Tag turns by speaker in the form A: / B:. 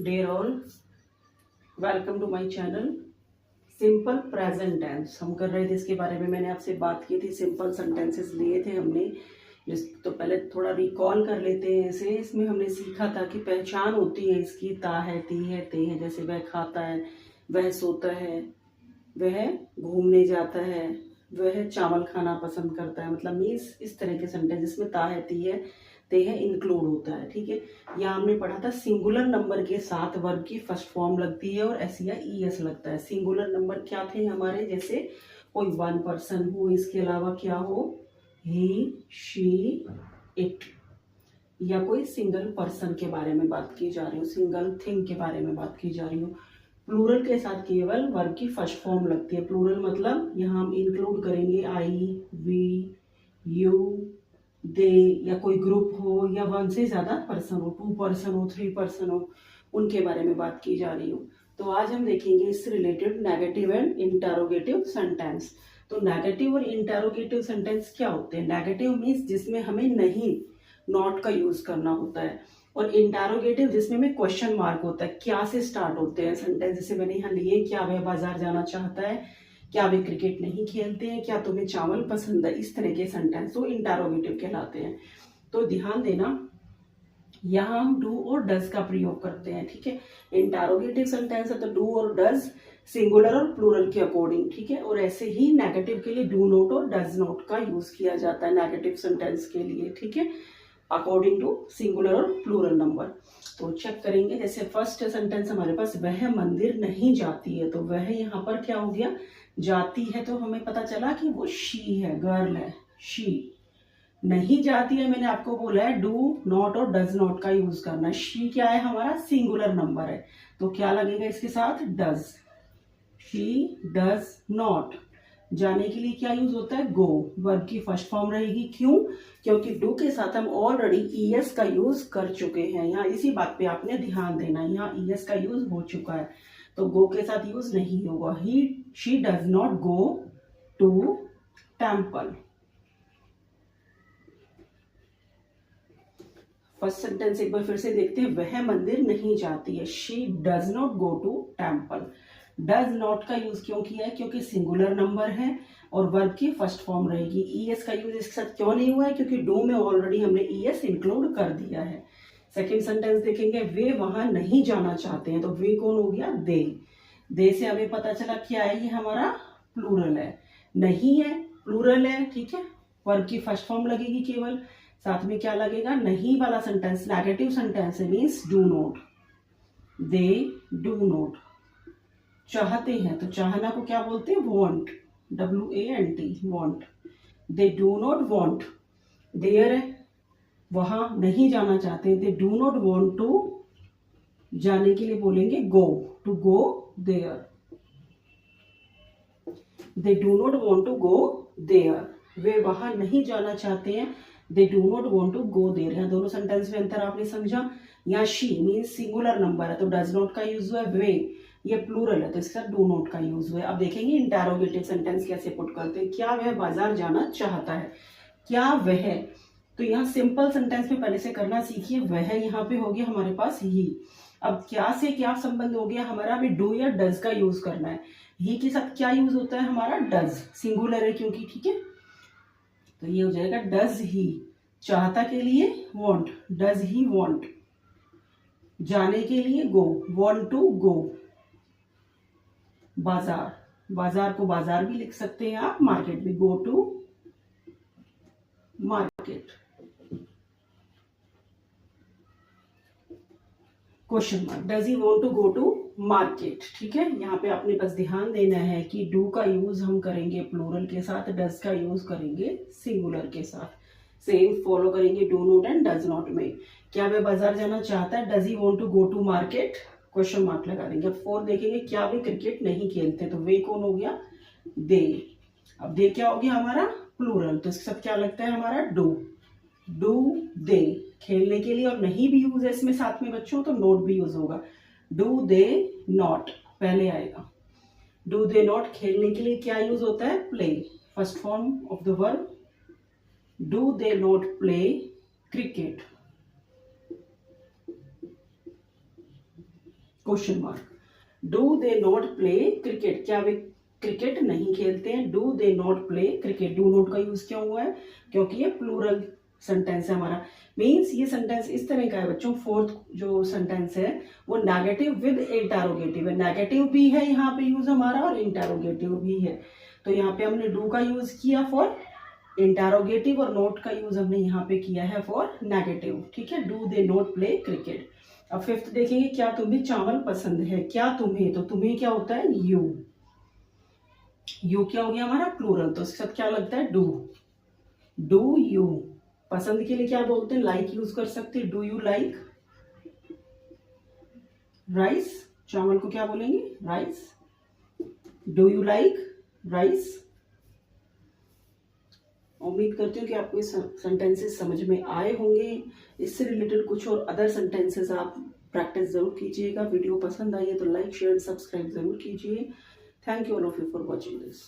A: Dear all, welcome to my channel. Simple present tense हम कर रहे थे, इसके बारे में मैंने आपसे बात की थी। सिंपल सेंटेंसेस लिए थे हमने, जिस तो पहले थोड़ा रिकॉल कर लेते हैं इसे। इसमें हमने सीखा था कि पहचान होती है इसकी, ता है, ती है, ते है। जैसे वह खाता है, वह सोता है, वह घूमने जाता है, वह चावल खाना पसंद करता है। मतलब मीन्स इस तरह के सेंटेंस जिसमें ता है, ती है, ते है इंक्लूड होता है। ठीक है, यहाँ हमने पढ़ा था सिंगुलर नंबर के साथ वर्ब की फर्स्ट फॉर्म लगती है और एस या ई एस लगता है। सिंगुलर नंबर क्या थे हमारे, जैसे कोई वन पर्सन हो, इसके अलावा क्या हो, ही, शी, इट, या कोई सिंगल पर्सन के बारे में बात की जा रही हो, सिंगल थिंग के बारे में बात की जा रही हो। प्लूरल के साथ केवल वर्ब की फर्स्ट फॉर्म लगती है। प्लूरल मतलब यहाँ हम इंक्लूड करेंगे आई, वी, यू, दे, या कोई ग्रुप हो या वन से ज्यादा पर्सन हो, 2 पर्सन हो, 3 पर्सन हो, उनके बारे में बात की जा रही हो। तो आज हम देखेंगे इससे related negative and interrogative sentence. तो नेगेटिव और इंटरोगेटिव सेंटेंस क्या होते हैं? नेगेटिव मीन्स जिसमें हमें नहीं, नॉट का यूज करना होता है, और इंटरोगेटिव जिसमें में क्वेश्चन मार्क होता है, क्या से स्टार्ट होते हैं सेंटेंस। जैसे मैंने यहाँ लिए, क्या वह बाजार जाना चाहता है, क्या वे क्रिकेट नहीं खेलते हैं, क्या तुम्हें चावल पसंद है। इस तरह के सेंटेंस तो इंटरोगेटिव कहलाते हैं। तो ध्यान देना, यहाँ हम डू और डज का प्रयोग करते हैं। ठीक है, इंटरोगेटिव सेंटेंस है तो डू और डज सिंगुलर और प्लूरल के अकॉर्डिंग। ठीक है, और ऐसे ही नेगेटिव के लिए डू नॉट और डज नॉट का यूज किया जाता है नेगेटिव सेंटेंस के लिए। ठीक है, अकॉर्डिंग टू सिंगुलर और प्लूरल नंबर। तो चेक करेंगे, जैसे फर्स्ट सेंटेंस हमारे पास, वह मंदिर नहीं जाती है। तो वह यहाँ पर क्या हो गया, जाती है। तो हमें पता चला कि वो शी है, गर्ल है, शी। नहीं जाती है, मैंने आपको बोला है डू नॉट और डज नॉट का यूज करना। शी क्या है, हमारा सिंगुलर नंबर है, तो क्या लगेगा इसके साथ, डज। She does not. जाने के लिए क्या यूज होता है, गो। वर्ब की फर्स्ट फॉर्म रहेगी, क्यों? क्योंकि डू के साथ हम ऑलरेडी ईएस का यूज कर चुके हैं। यहाँ इसी बात पे आपने ध्यान देना, यहाँ ईएस का यूज हो चुका है, तो गो के साथ यूज नहीं होगा। He, she does not go to temple. First sentence एक बार फिर से देखते हैं, वह मंदिर नहीं जाती है। She does not go to temple. Does not का यूज क्यों किया है, क्योंकि सिंगुलर नंबर है और वर्ब की फर्स्ट फॉर्म रहेगी। ईएस का यूज इसके साथ क्यों नहीं हुआ है, क्योंकि डू में ऑलरेडी हमने ईएस इंक्लूड कर दिया है। सेकेंड सेंटेंस देखेंगे, वे वहां नहीं जाना चाहते हैं। तो वे कौन हो गया, दे। दे से हमें पता चला क्या है, ये हमारा प्लूरल है। नहीं है, प्लूरल है। ठीक है, वर्ब की फर्स्ट फॉर्म लगेगी केवल, साथ में क्या लगेगा, नहीं वाला सेंटेंस नेगेटिव सेंटेंस है, means do not. They do not. चाहते हैं, तो चाहना को क्या बोलते हैं, want, WANT, want. They do not want. There है, वहां नहीं जाना चाहते, they do not want to. जाने के लिए बोलेंगे go, to go there. They do not want to go there. वे वहां नहीं जाना चाहते हैं, they do not want to go there. यहाँ दोनों सेंटेंस में अंतर आपने समझा। यहाँ शी मीन्स सिंगुलर नंबर है, तो डज नॉट का यूज हुआ है। वे ये प्लूरल है, तो इसके साथ डू नॉट का यूज हुआ है। अब देखेंगे इंटरोगेटिव सेंटेंस कैसे पुट करते हैं। क्या वह बाजार जाना चाहता है, क्या वह। तो यहाँ सिंपल सेंटेंस में पहले से करना सीखिए। वह यहाँ पे हो गया हमारे पास ही। अब क्या से क्या संबंध हो गया हमारा, अभी डू या डज का यूज करना है। ही के साथ क्या यूज होता है हमारा, डज, सिंगुलर है क्योंकि। ठीक है, तो ये हो जाएगा डज ही। चाहता के लिए वॉन्ट, डज ही वॉन्ट। जाने के लिए गो, वॉन्ट टू गो। बाजार, बाजार को बाजार भी लिख सकते हैं आप, मार्केट भी, go to market. Question mark, does he want to go to market. ठीक है, यहाँ पे आपने बस ध्यान देना है कि डू का यूज हम करेंगे प्लूरल के साथ, डज का यूज करेंगे सिंगुलर के साथ। सेम फॉलो करेंगे do not and does not में। क्या वह बाजार जाना चाहता है, does he want to go to market, question mark लगा देंगे। अब 4 देखेंगे, क्या वे क्रिकेट नहीं खेलते। तो वे कौन हो गया, दे। अब दे क्या हो गया हमारा, प्लूरल, तो इसके साथ क्या लगता है हमारा, डू। डू दे, खेलने के लिए, और नहीं भी यूज है इसमें साथ में बच्चों, तो नॉट भी यूज होगा। डू दे नॉट पहले आएगा। डू दे नॉट, खेलने के लिए क्या यूज होता है, play, first form of the verb. Do they not play cricket. Question mark. Do they not play cricket, क्या वे क्रिकेट नहीं खेलते हैं? Do they not play cricket, do not का यूज क्यों हुआ है? क्योंकि ये प्लूरल सेंटेंस है हमारा। मीन्स ये सेंटेंस इस तरह का है बच्चों, फोर्थ जो सेंटेंस है वो नेगेटिव विद इंटरोगेटिव है। नेगेटिव भी है यहाँ पे यूज हमारा और इंटरोगेटिव भी है। तो यहाँ पे हमने डू का यूज किया फॉर इंटरोगेटिव और नोट का यूज हमने यहाँ पे किया है फॉर नेगेटिव। ठीक है, do they not play cricket. अब फिफ्थ देखेंगे, क्या तुम्हें चावल पसंद है? क्या तुम्हें, तो तुम्हें क्या होता है? यू। यू क्या हो गया हमारा? प्लूरल, तो इसके साथ क्या लगता है? डू। Do you. पसंद के लिए क्या बोलते हैं? लाइक यूज कर सकते हैं। Do you like rice? चावल को क्या बोलेंगे? Rice. Do you like rice? उम्मीद करती हूँ कि आपको ये सेंटेंसेस समझ में आए होंगे। इससे रिलेटेड कुछ और अदर सेंटेंसेस आप प्रैक्टिस जरूर कीजिएगा। वीडियो पसंद आई है तो लाइक शेयर सब्सक्राइब जरूर कीजिए। Thank you all of you for watching this.